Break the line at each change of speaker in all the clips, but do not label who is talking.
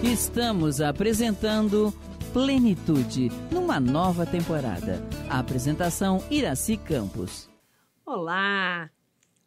Estamos apresentando Plenitude, numa nova temporada. A apresentação Iraci Campos.
Olá!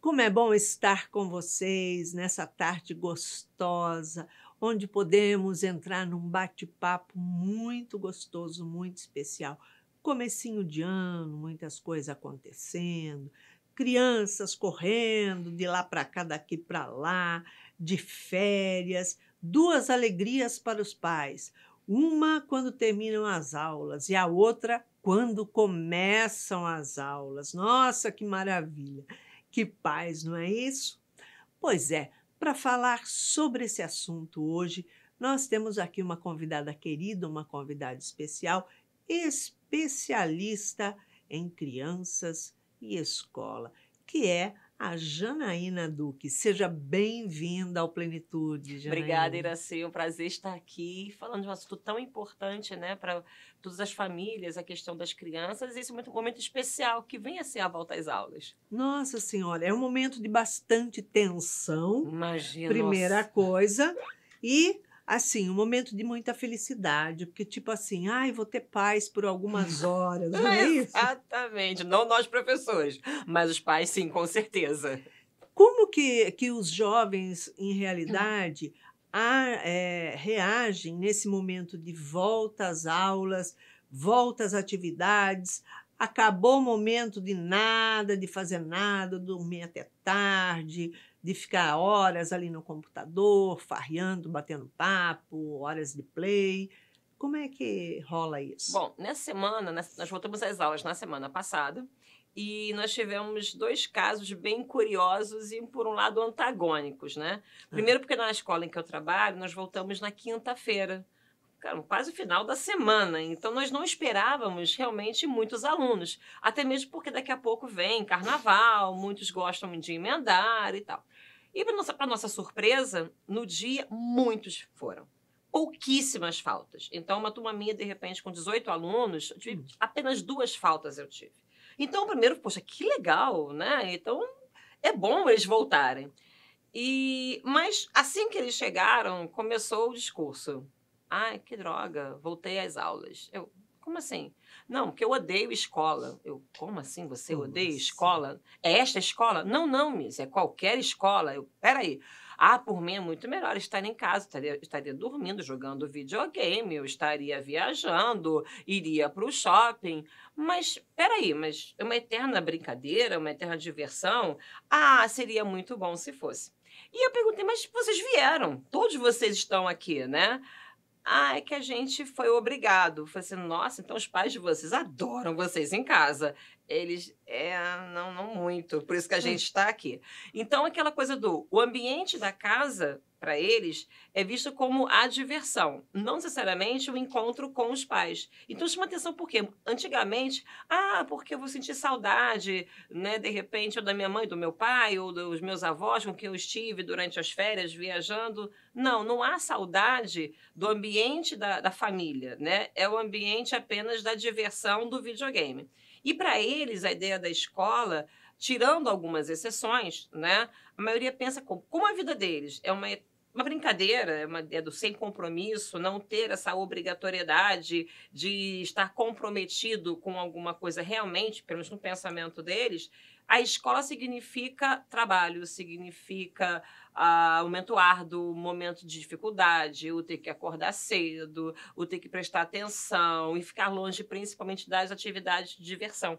Como é bom estar com vocês nessa tarde gostosa, onde podemos entrar num bate-papo muito gostoso, muito especial. Comecinho de ano, muitas coisas acontecendo, crianças correndo de lá para cá, daqui para lá, de férias, duas alegrias para os pais. Uma quando terminam as aulas e a outra quando começam as aulas. Nossa, que maravilha! Que paz, não é isso? Pois é, para falar sobre esse assunto hoje, nós temos aqui uma convidada querida, uma convidada especial, especialista em crianças e escola, que é a Janaína Duque. Seja bem-vinda ao Plenitude, Janaína.
Obrigada, Iraci. É um prazer estar aqui falando de um assunto tão importante, né, para todas as famílias, a questão das crianças, e esse momento especial que vem a ser a volta às aulas.
Nossa Senhora, é um momento de bastante tensão.
Imagina.
Primeira
nossa.
coisa. E, assim, um momento de muita felicidade, porque, tipo assim, ai, vou ter paz por algumas horas, não é isso?
Exatamente. Não nós, professores, mas os pais, sim, com certeza.
Como que os jovens, em realidade, reagem nesse momento de volta às aulas, volta às atividades, acabou o momento de nada, de fazer nada, dormir até tarde, de ficar horas ali no computador, farreando, batendo papo, horas de play. Como é que rola isso?
Bom, nessa semana, nós voltamos às aulas na semana passada, e nós tivemos dois casos bem curiosos e, por um lado, antagônicos, né? Primeiro porque na escola em que eu trabalho, nós voltamos na quinta-feira, quase o final da semana. Então, nós não esperávamos realmente muitos alunos, até mesmo porque daqui a pouco vem carnaval, muitos gostam de emendar e tal. E, para nossa surpresa, no dia, muitos foram. Pouquíssimas faltas. Então, uma turma minha, de repente, com 18 alunos, eu tive apenas 2 faltas eu tive. Então, primeiro, poxa, que legal, né? Então, é bom eles voltarem. Mas, assim que eles chegaram, começou o discurso. Ai, que droga, voltei às aulas. Como assim? Não, porque eu odeio escola. Como assim você odeia escola? É esta escola? Não, Miss, é qualquer escola. Peraí. Por mim é muito melhor estar em casa, estaria dormindo, jogando videogame, eu estaria viajando, iria para o shopping. Mas, peraí, mas é uma eterna brincadeira, uma eterna diversão? Seria muito bom se fosse. E eu perguntei, mas vocês vieram, todos vocês estão aqui, né? É que a gente foi obrigado. Eu falei assim, nossa, então os pais de vocês adoram vocês em casa. Eles, não muito, por isso que a gente está aqui. Então, aquela coisa o ambiente da casa, para eles, é visto como a diversão, não necessariamente o encontro com os pais. Então, chama atenção porque, antigamente, porque eu vou sentir saudade, né, de repente, ou da minha mãe, do meu pai, ou dos meus avós com quem eu estive durante as férias, viajando. Não há saudade do ambiente da família, né? É o ambiente apenas da diversão do videogame. E para eles, a ideia da escola, tirando algumas exceções, né, a maioria pensa como a vida deles é uma brincadeira, é do sem compromisso, não ter essa obrigatoriedade de estar comprometido com alguma coisa realmente, pelo menos no pensamento deles. A escola significa trabalho, significa momento árduo, momento de dificuldade, o ter que acordar cedo, o ter que prestar atenção e ficar longe principalmente das atividades de diversão.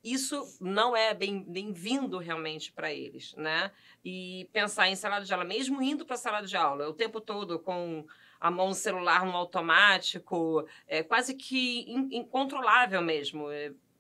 Isso não é bem-vindo realmente para eles, né? E pensar em sala de aula, mesmo indo para a sala de aula, o tempo todo com a mão no celular no automático, é quase que incontrolável mesmo.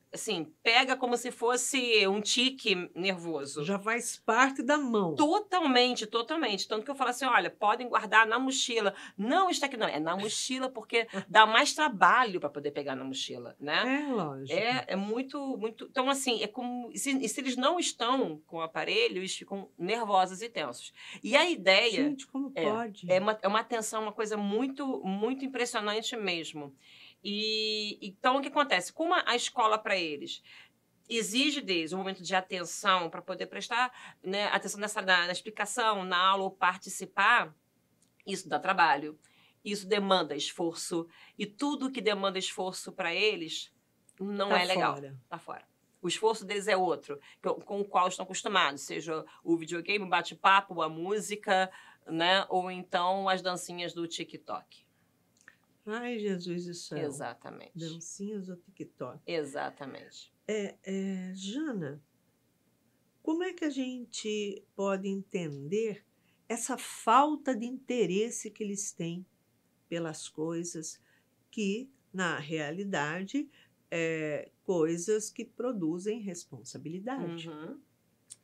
Assim, pega como se fosse um tique nervoso.
Já faz parte da mão.
Totalmente. Tanto que eu falo assim, olha, podem guardar na mochila. Não está aqui, não. É na mochila porque dá mais trabalho para poder pegar na mochila, né?
É, lógico.
É muito, muito... Então, assim, é como... Se eles não estão com o aparelho, eles ficam nervosos e tensos. E a ideia...
Gente, como pode?
É uma atenção, uma coisa muito, muito impressionante mesmo. Então, o que acontece? Como a escola para eles exige deles um momento de atenção para poder prestar, né, atenção na explicação, na aula ou participar, isso dá trabalho. Isso demanda esforço. E tudo que demanda esforço para eles não
Tá
é legal.
fora.
Tá fora. O esforço deles é outro, com o qual estão acostumados, seja o videogame, o bate-papo, a música, né? Ou então as dancinhas do TikTok.
Ai, Jesus do céu.
Exatamente.
Dancinhas do TikTok.
Exatamente.
Jana, como é que a gente pode entender essa falta de interesse que eles têm pelas coisas que, na realidade, coisas que produzem responsabilidade?
Uhum.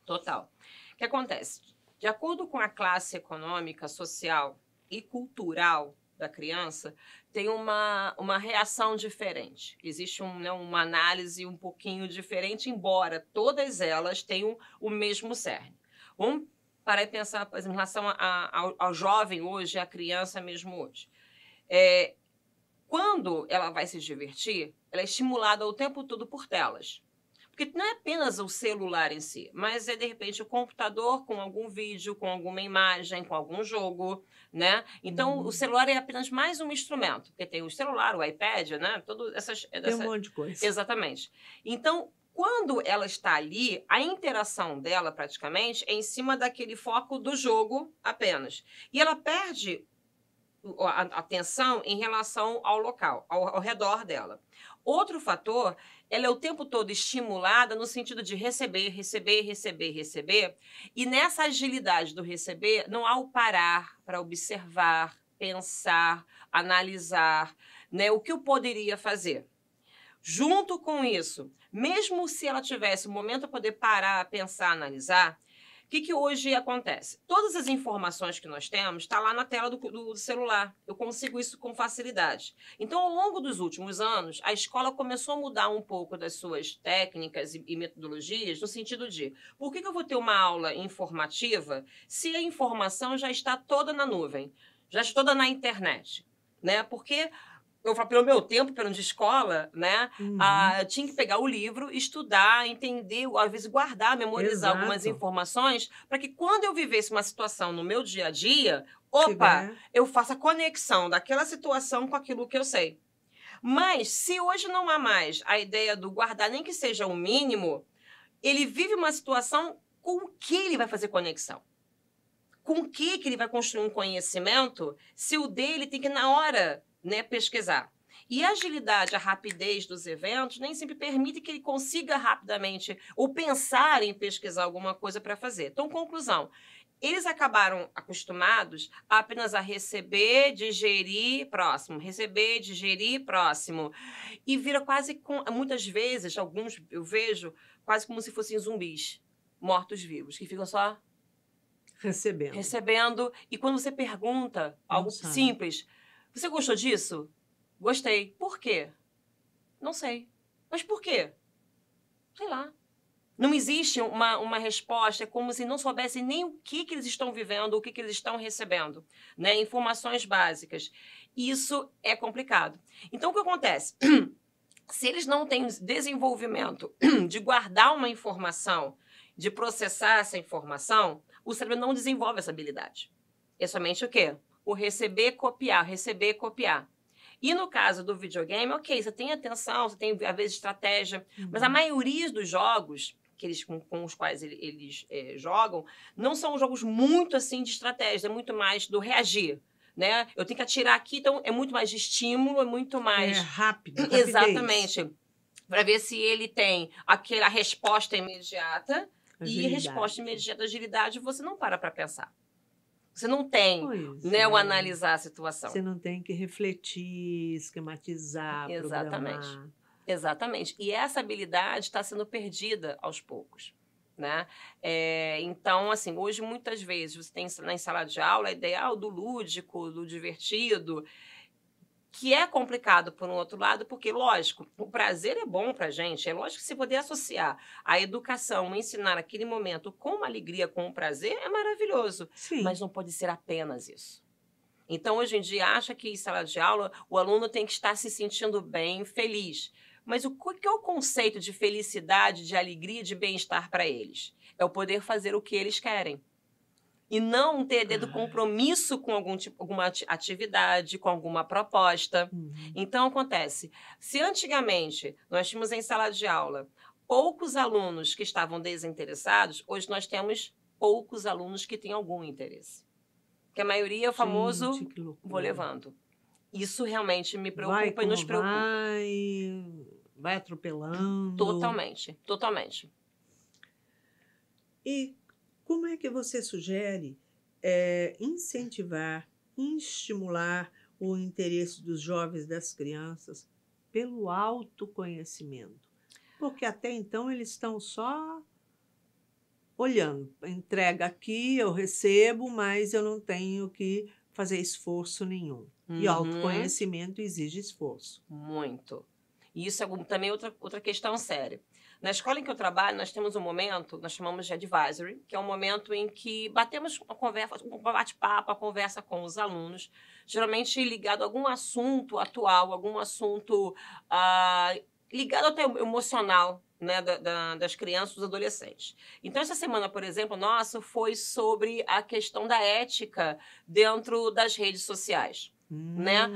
Total. O que acontece? De acordo com a classe econômica, social e cultural da criança, tem uma reação diferente. Existe uma análise um pouquinho diferente, embora todas elas tenham o mesmo cerne. Vamos parar e pensar, por exemplo, em relação ao jovem hoje, à criança mesmo hoje. Quando ela vai se divertir, ela é estimulada o tempo todo por telas. Porque não é apenas o celular em si, mas é, de repente, o computador com algum vídeo, com alguma imagem, com algum jogo, né? Então, o celular é apenas mais um instrumento. Porque tem o celular, o iPad, né?
Tem um monte de coisa.
Exatamente. Então, quando ela está ali, a interação dela, praticamente, é em cima daquele foco do jogo apenas. E ela perde a atenção em relação ao local, ao redor dela. Outro fator, ela é o tempo todo estimulada no sentido de receber, receber, receber, receber. E nessa agilidade do receber, não há o parar para observar, pensar, analisar, né, o que eu poderia fazer. Junto com isso, mesmo se ela tivesse um momento para poder parar, pensar, analisar, o que hoje acontece? Todas as informações que nós temos estão lá na tela do celular. Eu consigo isso com facilidade. Então, ao longo dos últimos anos, a escola começou a mudar um pouco das suas técnicas e metodologias, no sentido de, por que eu vou ter uma aula informativa se a informação já está toda na nuvem, já está toda na internet? Né? Porque eu falo, pelo meu tempo, pelo de escola, né? Eu tinha que pegar o livro, estudar, entender, às vezes guardar, memorizar algumas informações, para que quando eu vivesse uma situação no meu dia a dia, eu faça a conexão daquela situação com aquilo que eu sei. Mas, se hoje não há mais a ideia do guardar, nem que seja o mínimo, ele vive uma situação com o que ele vai fazer conexão. Com o que ele vai construir um conhecimento, se o dele tem que, na hora, né, pesquisar. E a agilidade, a rapidez dos eventos nem sempre permite que ele consiga rapidamente ou pensar em pesquisar alguma coisa para fazer. Então, conclusão, eles acabaram acostumados apenas a receber, digerir, próximo, receber, digerir, próximo. E vira quase, muitas vezes, alguns eu vejo, quase como se fossem zumbis, mortos-vivos, que ficam só recebendo. E quando você pergunta algo simples, você gostou disso? Gostei. Por quê? Não sei. Mas por quê? Sei lá. Não existe uma resposta, é como se não soubessem nem o que eles estão vivendo, o que eles estão recebendo, né? Informações básicas. Isso é complicado. Então, o que acontece? Se eles não têm desenvolvimento de guardar uma informação, de processar essa informação, o cérebro não desenvolve essa habilidade. É somente o quê? O receber, copiar, receber, copiar. E no caso do videogame, ok, você tem atenção, você tem, às vezes, estratégia, mas a maioria dos jogos com os quais eles jogam não são jogos muito assim de estratégia, é muito mais do reagir. Né? Eu tenho que atirar aqui, então é muito mais de estímulo, é muito mais...
rápido.
Exatamente. Para ver se ele tem a resposta imediata. Agilidade. E resposta imediata, agilidade, você não para pensar. Você não tem o analisar a situação.
Você não tem que refletir, esquematizar, programar.
Exatamente. E essa habilidade está sendo perdida aos poucos. Né? Então, assim, hoje, muitas vezes, você tem na sala de aula a ideia do lúdico, do divertido, que é complicado por um outro lado, porque, lógico, o prazer é bom pra gente, é lógico que se poder associar a educação, ensinar aquele momento com uma alegria, com um prazer, é maravilhoso.
Sim.
Mas não pode ser apenas isso. Então, hoje em dia, acha que em sala de aula o aluno tem que estar se sentindo bem, feliz. Mas o que é o conceito de felicidade, de alegria, de bem-estar para eles? É o poder fazer o que eles querem. e não ter dedo compromisso com alguma atividade, com alguma proposta. Então, acontece, se antigamente nós tínhamos em sala de aula poucos alunos que estavam desinteressados, hoje nós temos poucos alunos que têm algum interesse. Porque a maioria é o famoso vou levando. Isso realmente me preocupa e nos preocupa.
Vai atropelando.
Totalmente, totalmente.
E como é que você sugere incentivar, estimular o interesse dos jovens, das crianças, pelo autoconhecimento? Porque até então eles estão só olhando. Entrega aqui, eu recebo, mas eu não tenho que fazer esforço nenhum. E autoconhecimento exige esforço.
Muito. E isso é também outra questão séria. Na escola em que eu trabalho, nós temos um momento, nós chamamos de advisory, que é um momento em que batemos uma conversa, um bate-papo, a conversa com os alunos, geralmente ligado a algum assunto atual, algum assunto ligado até emocional, né, das crianças e dos adolescentes. Então, essa semana, por exemplo, nossa, foi sobre a questão da ética dentro das redes sociais. Né?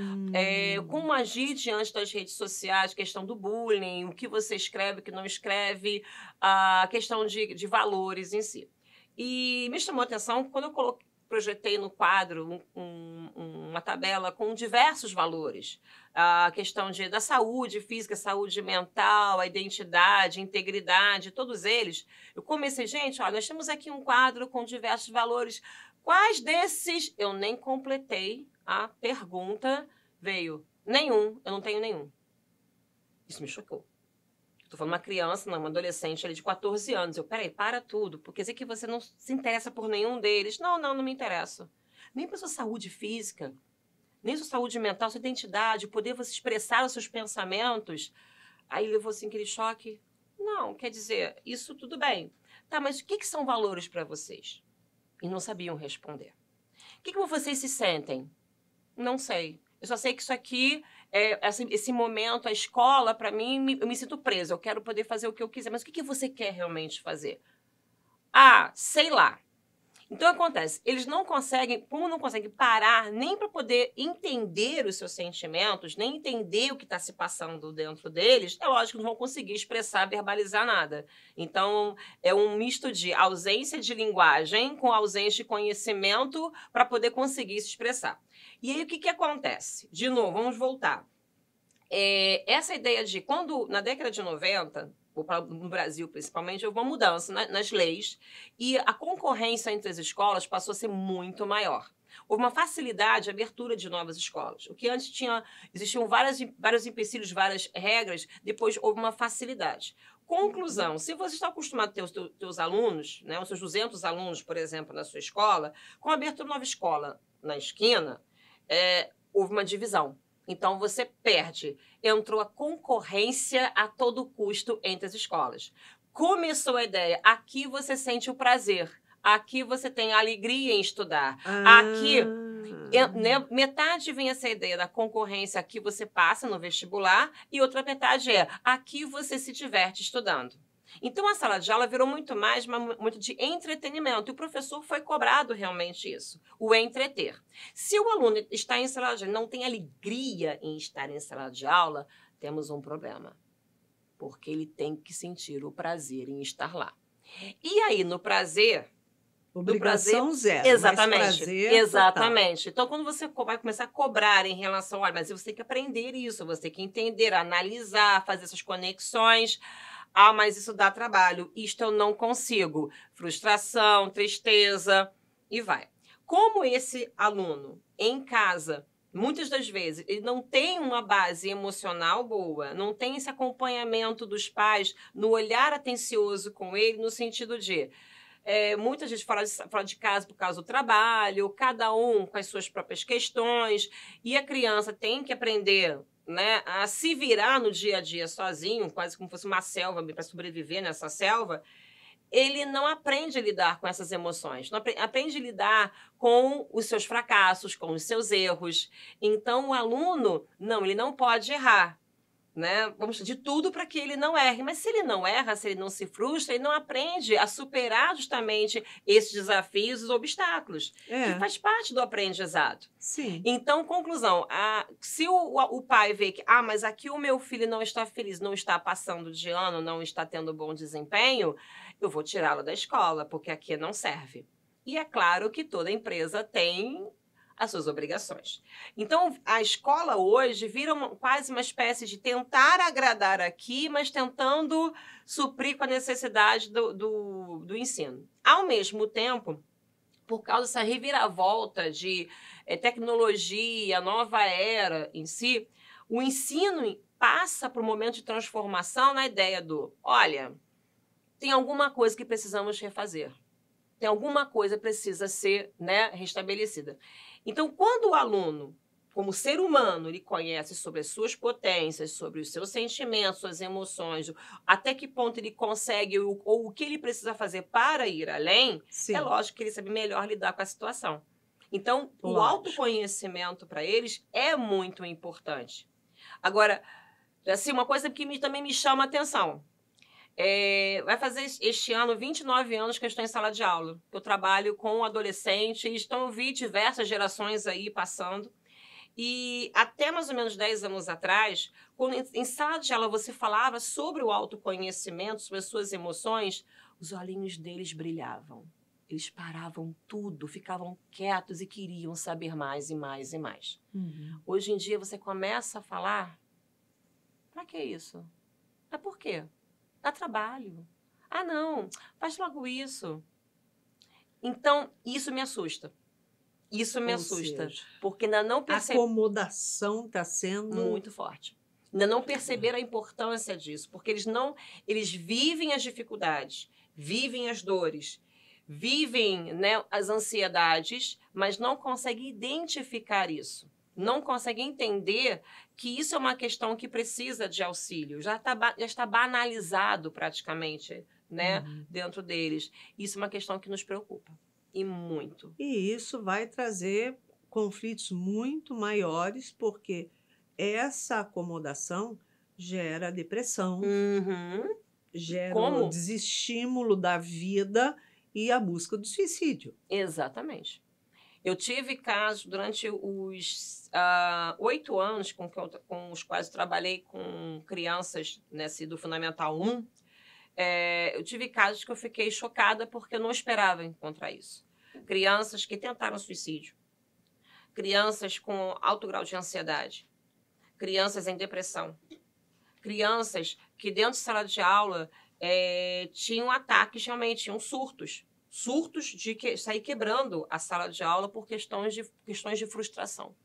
Como agir diante das redes sociais, questão do bullying, o que você escreve, o que não escreve, a questão de valores em si. E me chamou a atenção quando eu projetei no quadro uma tabela com diversos valores. A questão da saúde física, saúde mental, a identidade, integridade, todos eles. Eu comecei, gente, olha, nós temos aqui um quadro com diversos valores. Quais desses eu nem completei? A pergunta veio, nenhum, eu não tenho nenhum. Isso me chocou. Estou falando uma criança, uma adolescente ali de 14 anos. Peraí, para tudo, porque sei que você não se interessa por nenhum deles. Não me interessa. Nem para sua saúde física, nem sua saúde mental, sua identidade, poder você expressar os seus pensamentos. Aí levou assim aquele choque. Não, quer dizer, isso tudo bem. Tá, mas o que são valores para vocês? E não sabiam responder. O que vocês se sentem? Não sei. Eu só sei que isso aqui, esse momento, a escola, para mim, eu me sinto presa. Eu quero poder fazer o que eu quiser. Mas o que você quer realmente fazer? Sei lá. Então, acontece, eles não conseguem, como não conseguem parar nem para poder entender os seus sentimentos, nem entender o que está se passando dentro deles, é lógico que não vão conseguir expressar, verbalizar nada. Então, é um misto de ausência de linguagem com ausência de conhecimento para poder conseguir se expressar. E aí, o que acontece? De novo, vamos voltar. Essa ideia de quando, na década de 90... no Brasil principalmente, houve uma mudança nas leis e a concorrência entre as escolas passou a ser muito maior. Houve uma facilidade de abertura de novas escolas. O que antes existiam vários empecilhos, várias regras, depois houve uma facilidade. Conclusão, se você está acostumado a ter os teus alunos, né, os seus 200 alunos, por exemplo, na sua escola, com a abertura de nova escola na esquina, houve uma divisão. Então, você perde. Entrou a concorrência a todo custo entre as escolas. Começou a ideia, aqui você sente o prazer, aqui você tem a alegria em estudar. Aqui, metade vem essa ideia da concorrência, aqui você passa no vestibular, e outra metade aqui você se diverte estudando. Então, a sala de aula virou muito mais muito de entretenimento. E o professor foi cobrado realmente isso, o entreter. Se o aluno está em sala de aula, não tem alegria em estar em sala de aula, temos um problema. Porque ele tem que sentir o prazer em estar lá. E aí, no prazer...
Obrigação zero.
Exatamente.
Mas prazer,
exatamente.
Total.
Então, quando você vai começar a cobrar em relação... Olha, mas você tem que aprender isso, você tem que entender, analisar, fazer essas conexões... mas isso dá trabalho, isto eu não consigo. Frustração, tristeza, e vai. Como esse aluno, em casa, muitas das vezes, ele não tem uma base emocional boa, não tem esse acompanhamento dos pais no olhar atencioso com ele, no sentido de... muitas vezes fora de casa por causa do trabalho, cada um com as suas próprias questões, e a criança tem que aprender... né, a se virar no dia a dia sozinho, quase como fosse uma selva, para sobreviver nessa selva, ele não aprende a lidar com essas emoções, não aprende a lidar com os seus fracassos, com os seus erros. Então, o aluno, ele não pode errar. né? Vamos de tudo para que ele não erre. Mas se ele não erra, se ele não se frustra, ele não aprende a superar justamente esses desafios, os obstáculos, que faz parte do aprendizado.
Sim.
Então, conclusão, se o pai vê que, mas aqui o meu filho não está feliz, não está passando de ano, não está tendo bom desempenho, eu vou tirá-lo da escola, porque aqui não serve. E é claro que toda empresa tem as suas obrigações. Então, a escola hoje vira quase uma espécie de tentar agradar aqui, mas tentando suprir com a necessidade do ensino. Ao mesmo tempo, por causa dessa reviravolta de tecnologia, nova era em si, o ensino passa por um momento de transformação na ideia olha, tem alguma coisa que precisamos refazer. Tem alguma coisa que precisa ser, né, restabelecida. Então, quando o aluno, como ser humano, ele conhece sobre as suas potências, sobre os seus sentimentos, suas emoções, até que ponto ele consegue ou o que ele precisa fazer para ir além,
Sim.
É lógico que ele sabe melhor lidar com a situação. Então, o autoconhecimento para eles é muito importante. Agora, assim, uma coisa que também me chama a atenção. Vai fazer este ano 29 anos que eu estou em sala de aula. Eu trabalho com adolescentes, então eu vi diversas gerações aí passando. E até mais ou menos 10 anos atrás, quando em sala de aula você falava sobre o autoconhecimento, sobre as suas emoções, os olhinhos deles brilhavam. Eles paravam tudo, ficavam quietos e queriam saber mais e mais e mais.
Uhum.
Hoje em dia você começa a falar, pra que isso? Mas por quê? Dá trabalho. Não, faz logo isso. Então, isso me assusta. Isso me assusta. Porque ainda não perceberam.
A acomodação está sendo
muito forte. Ainda não perceberam a importância disso. Porque eles vivem as dificuldades, vivem as dores, vivem, né, as ansiedades, mas não conseguem identificar isso. Não conseguem entender que isso é uma questão que precisa de auxílio. Já está banalizado praticamente, né, dentro deles. Isso é uma questão que nos preocupa. E muito.
E isso vai trazer conflitos muito maiores, porque essa acomodação gera depressão, gera o desestímulo da vida e a busca do suicídio.
Exatamente. Eu tive casos durante os 8 anos com os quais eu trabalhei com crianças do Fundamental 1. Eu tive casos que eu fiquei chocada porque eu não esperava encontrar isso. Crianças que tentaram suicídio, crianças com alto grau de ansiedade, crianças em depressão, crianças que dentro de sala de aula tinham ataques, realmente, tinham surtos de sair quebrando a sala de aula por questões de frustração.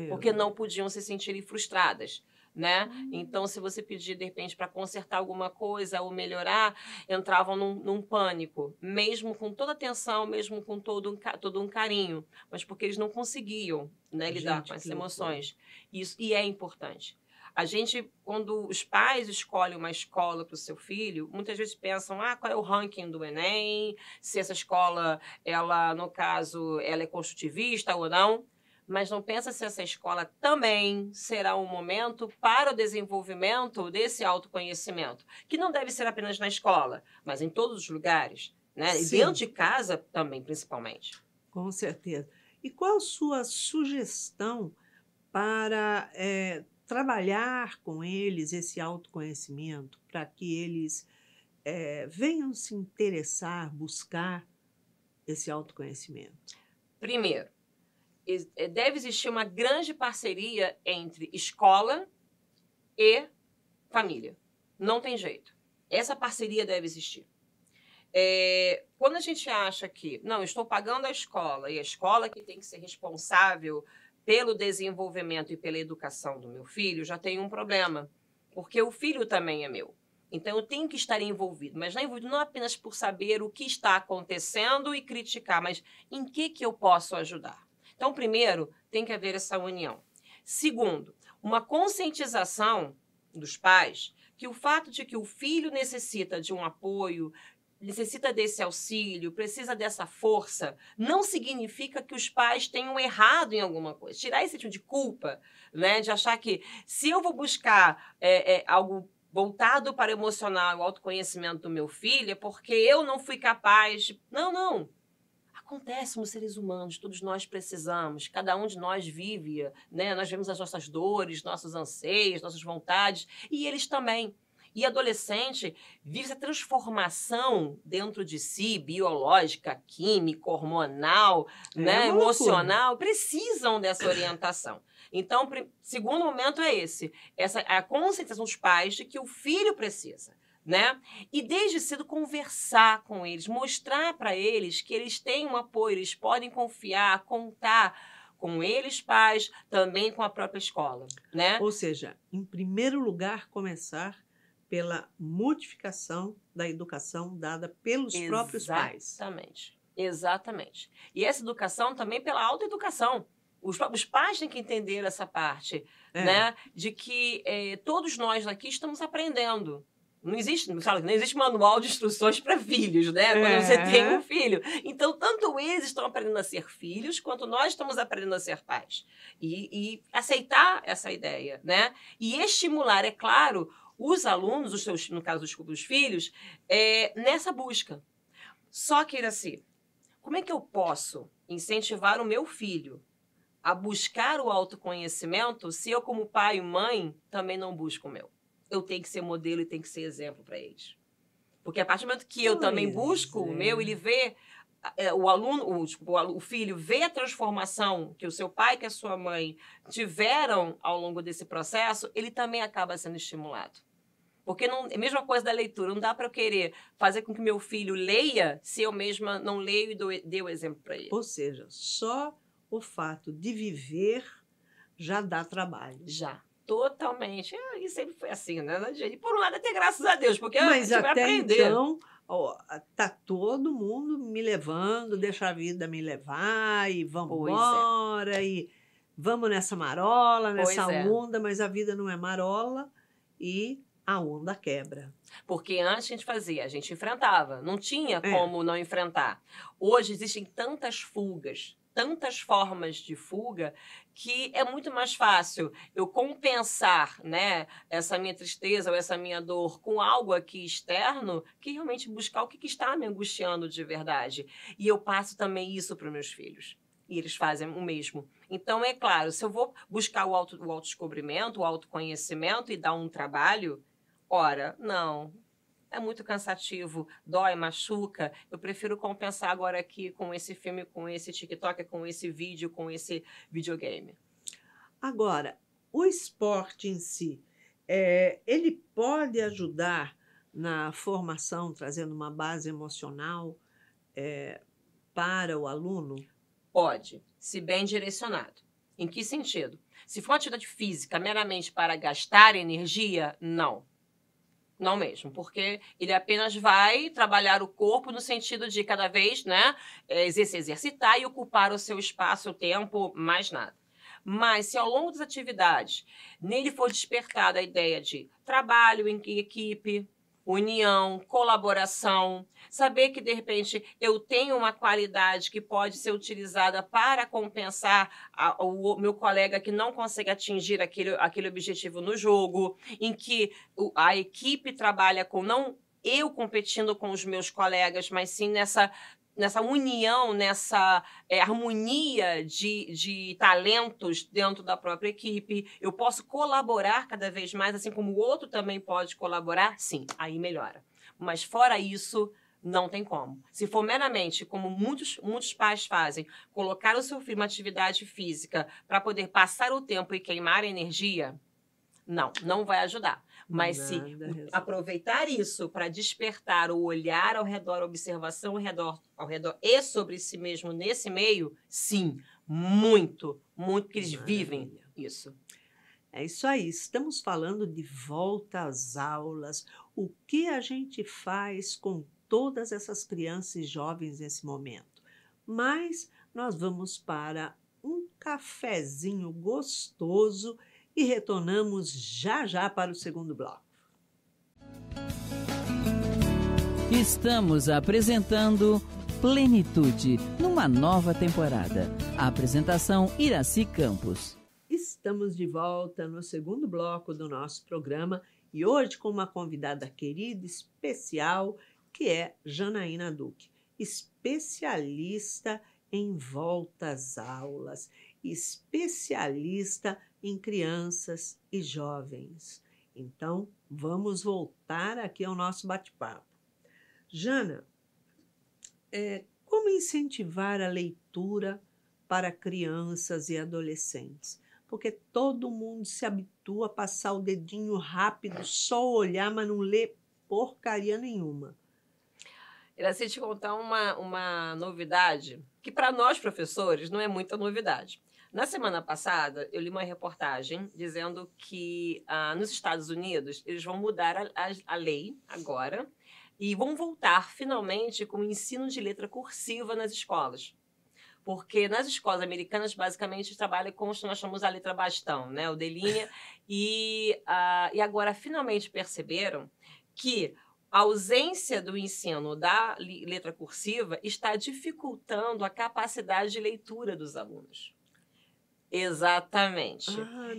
Porque não podiam se sentirem frustradas, né? Então, se você pedir, de repente, para consertar alguma coisa ou melhorar, entravam num pânico, mesmo com toda a atenção, mesmo com todo um carinho, mas porque eles não conseguiam, né, lidar com essas emoções. E é importante. A gente, quando os pais escolhem uma escola para o seu filho, muitas vezes pensam, qual é o ranking do Enem, se essa escola, no caso, ela é construtivista ou não, mas não pensa se essa escola também será um momento para o desenvolvimento desse autoconhecimento, que não deve ser apenas na escola, mas em todos os lugares, né? E dentro de casa também, principalmente.
Com certeza. E qual a sua sugestão para trabalhar com eles esse autoconhecimento, para que eles venham se interessar, buscar esse autoconhecimento?
Primeiro, deve existir uma grande parceria entre escola e família. Não tem jeito. Essa parceria deve existir. Quando a gente acha que, não, eu estou pagando a escola, e a escola que tem que ser responsável pelo desenvolvimento e pela educação do meu filho, já tem um problema, porque o filho também é meu. Então, eu tenho que estar envolvido, mas não envolvido não apenas por saber o que está acontecendo e criticar, mas em que eu posso ajudar. Então, primeiro, tem que haver essa união. Segundo, uma conscientização dos pais que o fato de que o filho necessita de um apoio necessita desse auxílio, precisa dessa força, não significa que os pais tenham errado em alguma coisa. Tirar esse tipo de culpa, né? De achar que se eu vou buscar algo voltado para o emocional, o autoconhecimento do meu filho, é porque eu não fui capaz de... Não. Acontece nos seres humanos, todos nós precisamos, cada um de nós vive, né? Nós vemos as nossas dores, nossos anseios, nossas vontades, e eles também. E adolescente vive essa transformação dentro de si, biológica, química, hormonal, né? Emocional, precisam dessa orientação. Então, o segundo momento é esse, a conscientização dos pais de que o filho precisa. Né? E desde cedo conversar com eles, mostrar para eles que eles têm um apoio, eles podem confiar, contar com eles pais, também com a própria escola, né?
Ou seja, em primeiro lugar, começar pela modificação da educação dada pelos próprios pais.
Exatamente. E essa educação também pela autoeducação. Os pais têm que entender essa parte, né? De que todos nós aqui estamos aprendendo. Não existe manual de instruções para filhos, né? Quando você tem um filho. Então, tanto eles estão aprendendo a ser filhos, quanto nós estamos aprendendo a ser pais. E aceitar essa ideia, né? E estimular, é claro, os alunos, no caso dos filhos, nessa busca. Só que, assim, como é que eu posso incentivar o meu filho a buscar o autoconhecimento se eu, como pai e mãe, também não busco o meu? Eu tenho que ser modelo e tenho que ser exemplo para eles. Porque a partir do momento que eu também busco o meu, ele vê, o filho vê a transformação que o seu pai e que a sua mãe tiveram ao longo desse processo, ele também acaba sendo estimulado. Porque é a mesma coisa da leitura, não dá para eu querer fazer com que meu filho leia se eu mesma não leio e dê o exemplo para ele.
Ou seja, só o fato de viver já dá trabalho.
Já. Totalmente. E sempre foi assim, né? E por um lado, até graças a Deus, porque
mas
a gente vai aprender.
Então, tá todo mundo me levando, deixa a vida me levar, e vamos embora, e vamos nessa marola, nessa onda, mas a vida não é marola e a onda quebra.
Porque antes a gente enfrentava, não tinha como não enfrentar. Hoje existem tantas fugas, tantas formas de fuga, que é muito mais fácil eu compensar, né, essa minha tristeza ou essa minha dor com algo aqui externo, que realmente buscar o que está me angustiando de verdade. E eu passo também isso para os meus filhos. E eles fazem o mesmo. Então, é claro, se eu vou buscar o autodescobrimento, o autoconhecimento e dar um trabalho, não. É muito cansativo, dói, machuca. Eu prefiro compensar agora aqui com esse filme, com esse TikTok, com esse vídeo, com esse videogame.
Agora, o esporte em si, ele pode ajudar na formação, trazendo uma base emocional para o aluno?
Pode, se bem direcionado. Em que sentido? Se for uma atividade física meramente para gastar energia, não. Não mesmo, porque ele apenas vai trabalhar o corpo no sentido de cada vez, né, se exercitar e ocupar o seu espaço, o tempo, mais nada. Mas se ao longo das atividades nele for despertada a ideia de trabalho em equipe, união, colaboração, saber que, de repente, eu tenho uma qualidade que pode ser utilizada para compensar o meu colega que não consegue atingir aquele objetivo no jogo, em que a equipe trabalha com não eu competindo com os meus colegas, mas sim nessa união, nessa harmonia de talentos dentro da própria equipe. Eu posso colaborar cada vez mais, assim como o outro também pode colaborar, sim, aí melhora. Mas fora isso, não tem como. Se for meramente, como muitos pais fazem, colocar o seu filho em uma atividade física para poder passar o tempo e queimar energia, não vai ajudar. Mas se aproveitar isso para despertar o olhar ao redor, a observação ao redor e sobre si mesmo nesse meio, sim, muito, porque eles vivem isso.
É isso aí, estamos falando de volta às aulas, o que a gente faz com todas essas crianças e jovens nesse momento. Mas nós vamos para um cafezinho gostoso e retornamos já para o segundo bloco.
Estamos apresentando Plenitude, numa nova temporada. A apresentação Iraci Campos.
Estamos de volta no segundo bloco do nosso programa e hoje com uma convidada querida, especial, que é Janaína Duque, especialista em volta às aulas, especialista em crianças e jovens. Então, vamos voltar aqui ao nosso bate-papo. Jana, como incentivar a leitura para crianças e adolescentes? Porque todo mundo se habitua a passar o dedinho rápido, só olhar, mas não lê porcaria nenhuma.
Iraci, te contar uma novidade, que para nós professores não é muita novidade. Na semana passada, eu li uma reportagem dizendo que nos Estados Unidos eles vão mudar a lei agora e vão voltar finalmente com o ensino de letra cursiva nas escolas. Porque nas escolas americanas, basicamente, trabalha com o que nós chamamos a letra bastão, né? O delinha. E agora, finalmente, perceberam que a ausência do ensino da letra cursiva está dificultando a capacidade de leitura dos alunos. Exatamente.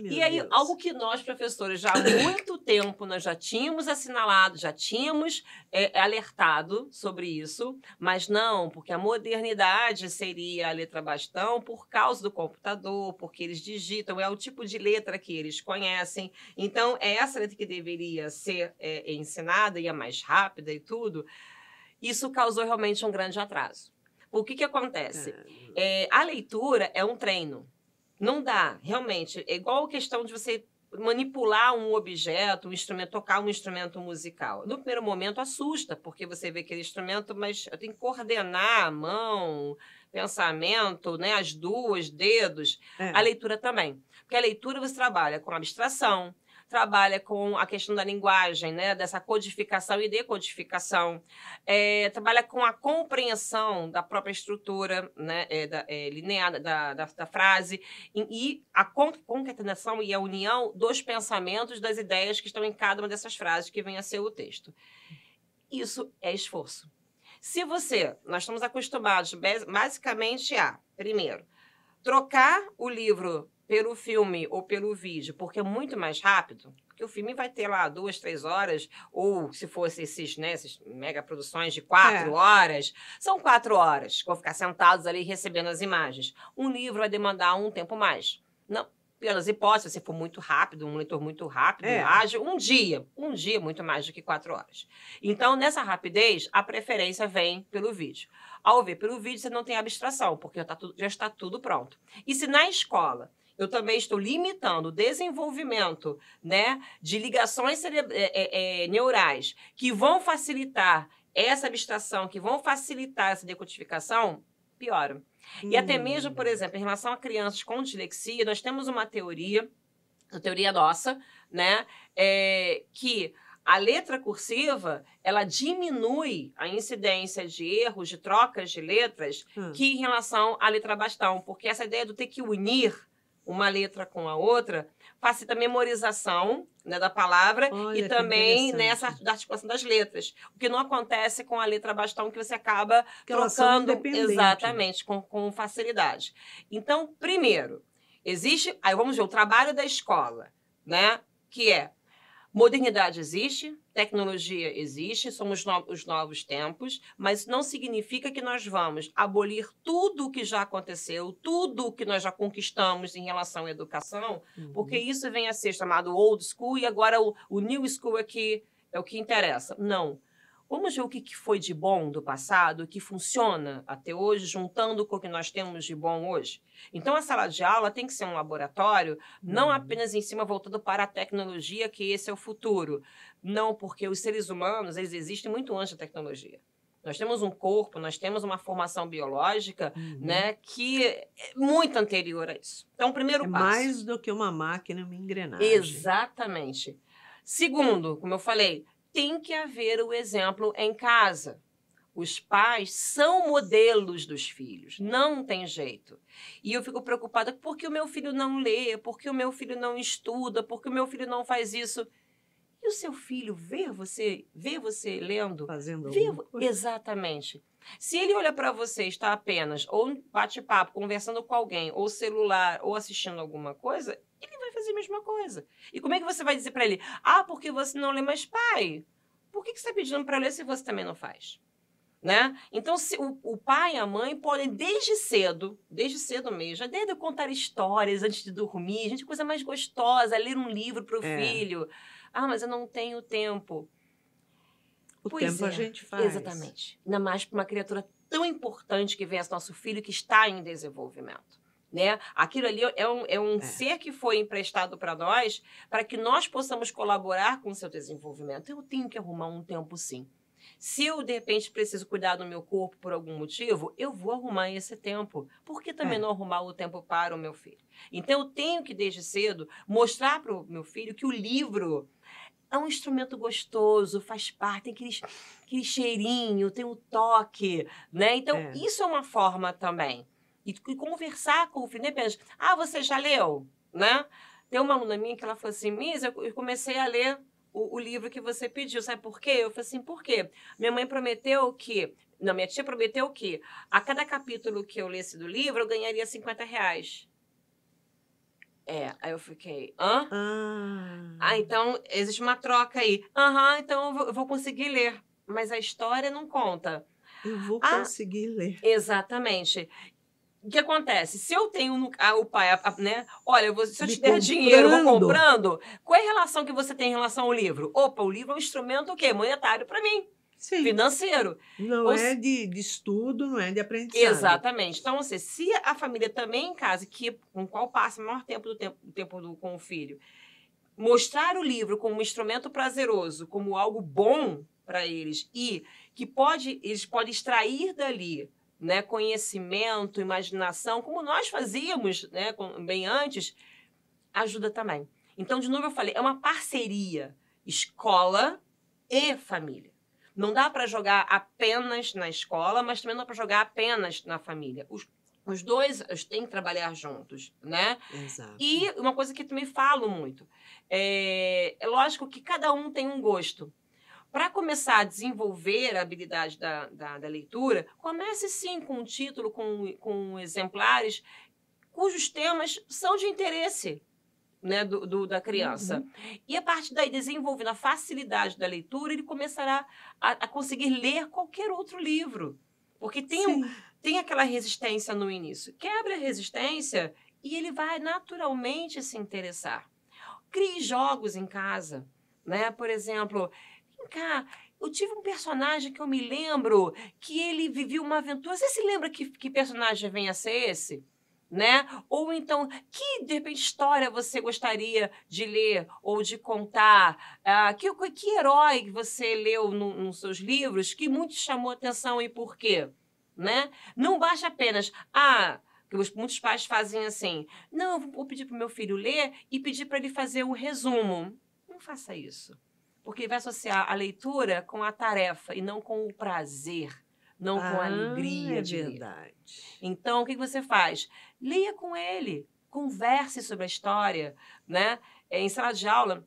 E aí, algo que nós, professores, já há muito tempo, nós já tínhamos assinalado, já tínhamos alertado sobre isso, mas não, porque a modernidade seria a letra bastão por causa do computador, porque eles digitam, é o tipo de letra que eles conhecem. Então, é essa letra que deveria ser ensinada e é mais rápida e tudo. Isso causou realmente um grande atraso. O que acontece? A leitura é um treino. Não dá, realmente. É igual a questão de você manipular um objeto, um instrumento, tocar um instrumento musical. No primeiro momento assusta, porque você vê aquele instrumento, mas eu tenho que coordenar a mão, pensamento, né, as duas, dedos. A leitura também. Porque a leitura você trabalha com abstração, trabalha com a questão da linguagem, né, dessa codificação e decodificação, trabalha com a compreensão da própria estrutura, né, linear da frase e a concatenação e a união dos pensamentos, das ideias que estão em cada uma dessas frases que vem a ser o texto. Isso é esforço. Nós estamos acostumados basicamente primeiro, trocar o livro pelo filme ou pelo vídeo, porque é muito mais rápido, porque o filme vai ter lá 2, 3 horas, ou se fosse esses mega produções de 4 horas, são 4 horas que vão ficar sentados ali recebendo as imagens. Um livro vai demandar um tempo mais. Não, pelas hipóteses, se for muito rápido, um leitor muito rápido, ágil, um dia muito mais do que 4 horas. Então, nessa rapidez, a preferência vem pelo vídeo. Ao ver pelo vídeo, você não tem abstração, porque já está tudo pronto. E se na escola eu também estou limitando o desenvolvimento, né, de ligações neurais que vão facilitar essa abstração, que vão facilitar essa decodificação, piora. E até mesmo, por exemplo, em relação a crianças com dislexia, nós temos uma teoria nossa, né, que a letra cursiva, ela diminui a incidência de erros, de trocas de letras, que em relação à letra bastão, porque essa ideia do ter que unir uma letra com a outra facilita a memorização, né, da palavra. Olha, e também nessa articulação das letras. O que não acontece com a letra bastão, que você acaba trocando exatamente com facilidade. Então, primeiro, aí vamos ver o trabalho da escola, né, que é modernidade existe, tecnologia existe, somos os novos tempos, mas não significa que nós vamos abolir tudo o que já aconteceu, tudo o que nós já conquistamos em relação à educação, porque isso vem a ser chamado old school e agora o new school aqui é o que interessa. Não. Vamos ver o que foi de bom do passado, o que funciona até hoje, juntando com o que nós temos de bom hoje. Então, a sala de aula tem que ser um laboratório, não apenas em cima voltado para a tecnologia, que esse é o futuro. Não, porque os seres humanos, eles existem muito antes da tecnologia. Nós temos um corpo, nós temos uma formação biológica, né, que é muito anterior a isso. Então, o primeiro passo.
Mais do que uma máquina, uma engrenagem.
Exatamente. Segundo, como eu falei, tem que haver o exemplo em casa. Os pais são modelos dos filhos, não tem jeito. E eu fico preocupada porque o meu filho não lê, porque o meu filho não estuda, porque o meu filho não faz isso. E o seu filho vê você lendo?
Fazendo
Vê,
alguma coisa.
exatamente. Se ele olha para você e está apenas ou um bate-papo, conversando com alguém, ou celular, ou assistindo alguma coisa, ele vai fazer a mesma coisa. E como é que você vai dizer para ele? Ah, porque você não lê, mas pai, por que você está pedindo para ler se você também não faz? Né? Então, se o pai e a mãe podem, desde cedo mesmo, já desde contar histórias antes de dormir, gente, coisa mais gostosa, ler um livro para o filho. Ah, mas eu não tenho tempo.
O tempo a gente faz.
Exatamente. Ainda mais para uma criatura tão importante que vem esse nosso filho que está em desenvolvimento. Né? Aquilo ali é um ser que foi emprestado para nós, para que nós possamos colaborar com o seu desenvolvimento. Eu tenho que arrumar um tempo, sim. Se eu, de repente, preciso cuidar do meu corpo por algum motivo, eu vou arrumar esse tempo. Por que também não arrumar o tempo para o meu filho? Então, eu tenho que, desde cedo, mostrar para o meu filho que o livro é um instrumento gostoso, faz parte, tem aquele cheirinho, tem o toque, né? Então, isso é uma forma também. E conversar com o filho, não é apenas, você já leu, né? Tem uma aluna minha que ela falou assim, Miss, eu comecei a ler o livro que você pediu, sabe por quê? Eu falei assim, por quê? Minha tia prometeu que a cada capítulo que eu lesse do livro, eu ganharia R$50. Aí eu fiquei, hã? Então existe uma troca aí. Então eu vou conseguir ler. Mas a história não conta.
Eu vou conseguir ler.
Exatamente. O que acontece? Se eu tenho o pai, né? Olha, se eu te der dinheiro, eu vou comprando. Qual é a relação que você tem em relação ao livro? Opa, o livro é um instrumento o quê? Monetário para mim.
Sim.
Financeiro.
Não é de estudo, não é de aprendizado.
Exatamente. Então, assim, se a família também em casa, com qual passa o maior tempo com o filho, mostrar o livro como um instrumento prazeroso, como algo bom para eles e que eles podem extrair dali, né, conhecimento, imaginação, como nós fazíamos, né, bem antes, ajuda também. Então, de novo, eu falei, é uma parceria escola e família. Não dá para jogar apenas na escola, mas também não dá para jogar apenas na família. Os dois têm que trabalhar juntos, né?
Exato.
E uma coisa que eu também falo muito, é lógico que cada um tem um gosto. Para começar a desenvolver a habilidade da leitura, comece sim com um título, com exemplares cujos temas são de interesse, né, da criança. E a partir daí, desenvolvendo a facilidade da leitura, ele começará a conseguir ler qualquer outro livro. Porque tem aquela resistência no início. Quebra a resistência e ele vai naturalmente se interessar. Crie jogos em casa, né? Por exemplo, vem cá, eu tive um personagem que eu me lembro que ele vivia uma aventura. Você se lembra que personagem vem a ser esse? Né? Ou então, que, de repente, história você gostaria de ler ou de contar? Que herói você leu nos seus livros que muito chamou a atenção e por quê? Né? Não basta apenas, que muitos pais fazem assim, não, eu vou pedir para o meu filho ler e pedir para ele fazer o resumo. Não faça isso, porque ele vai associar a leitura com a tarefa e não com o prazer. Não com a alegria de
verdade.
ler. Então, o que você faz? Leia com ele, converse sobre a história. Né? Em sala de aula,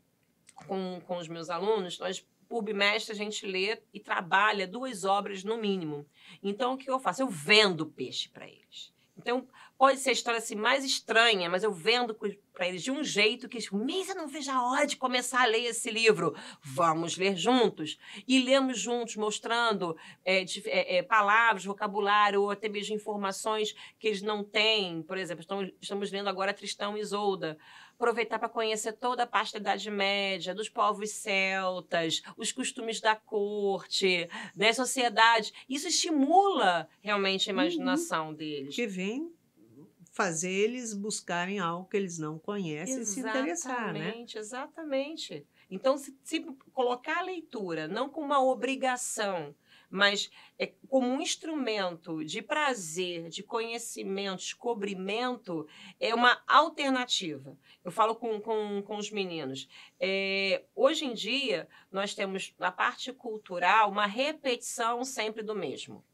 com os meus alunos, nós, por bimestre, a gente lê e trabalha 2 obras no mínimo. Então, o que eu faço? Eu vendo peixe para eles. Então, pode ser a história assim, mais estranha, mas eu vendo para eles de um jeito que, Miss, eu não vejo a hora de começar a ler esse livro. Vamos ler juntos. E lemos juntos, mostrando palavras, vocabulário, ou até mesmo informações que eles não têm. Por exemplo, estamos lendo agora Tristão e Isolda. Aproveitar para conhecer toda a parte da Idade Média, dos povos celtas, os costumes da corte, né, sociedade. Isso estimula realmente a imaginação deles.
Que vem fazer eles buscarem algo que eles não conhecem e se interessar, né?
Exatamente. Então, se colocar a leitura não como uma obrigação, mas como um instrumento de prazer, de conhecimento, descobrimento, é uma alternativa. Eu falo com os meninos. Hoje em dia, nós temos, na parte cultural, uma repetição sempre do mesmo.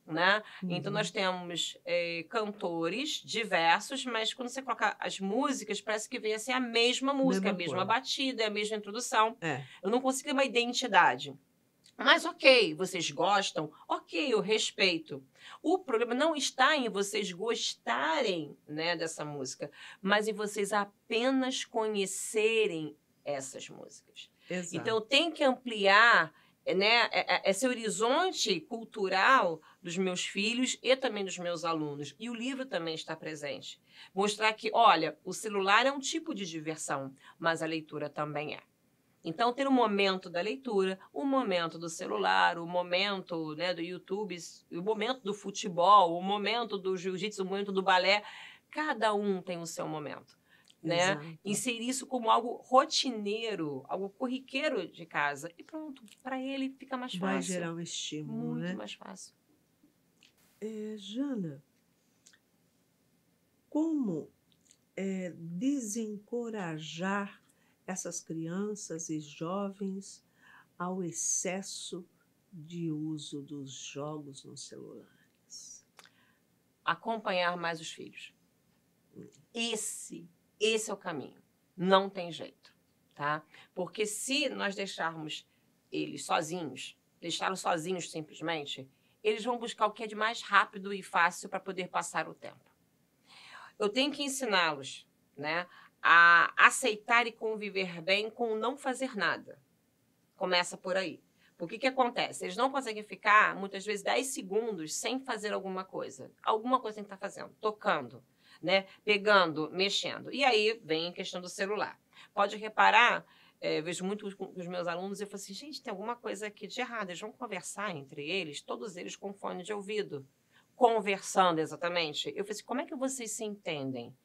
né? Então, nós temos cantores diversos, mas quando você coloca as músicas, parece que vem assim, a mesma música, a mesma batida, a mesma introdução. Eu não consigo ter uma identidade. Mas ok, vocês gostam, ok, eu respeito. O problema não está em vocês gostarem, né, dessa música, mas em vocês apenas conhecerem essas músicas.
Exato.
Então, tem que ampliar, né, esse horizonte cultural dos meus filhos e também dos meus alunos. E o livro também está presente. Mostrar que, olha, o celular é um tipo de diversão, mas a leitura também é. Então, ter um momento da leitura, um momento do celular, o momento, né, do YouTube, o momento do futebol, o momento do jiu-jitsu, o momento do balé. Cada um tem o seu momento. Né? Inserir isso como algo rotineiro, algo corriqueiro de casa. E pronto, para ele fica mais fácil.
Vai gerar um estímulo,
muito
né?
mais fácil.
Jana, como desencorajar essas crianças e jovens ao excesso de uso dos jogos nos celulares?
Acompanhar mais os filhos. Esse é o caminho. Não tem jeito, tá? Porque se nós deixarmos eles sozinhos, deixá-los sozinhos simplesmente, eles vão buscar o que é de mais rápido e fácil para poder passar o tempo. Eu tenho que ensiná-los, né, a aceitar e conviver bem com não fazer nada. Começa por aí. Porque o que acontece? Eles não conseguem ficar, muitas vezes, 10 segundos sem fazer alguma coisa. Alguma coisa tem que estar fazendo, tocando, né? Pegando, mexendo. E aí vem a questão do celular. Pode reparar, vejo muito com os meus alunos, eu falo assim, gente, tem alguma coisa aqui de errado. Eles vão conversar entre eles, todos eles com fone de ouvido. Conversando, exatamente. Eu falei assim, como é que vocês se entendem?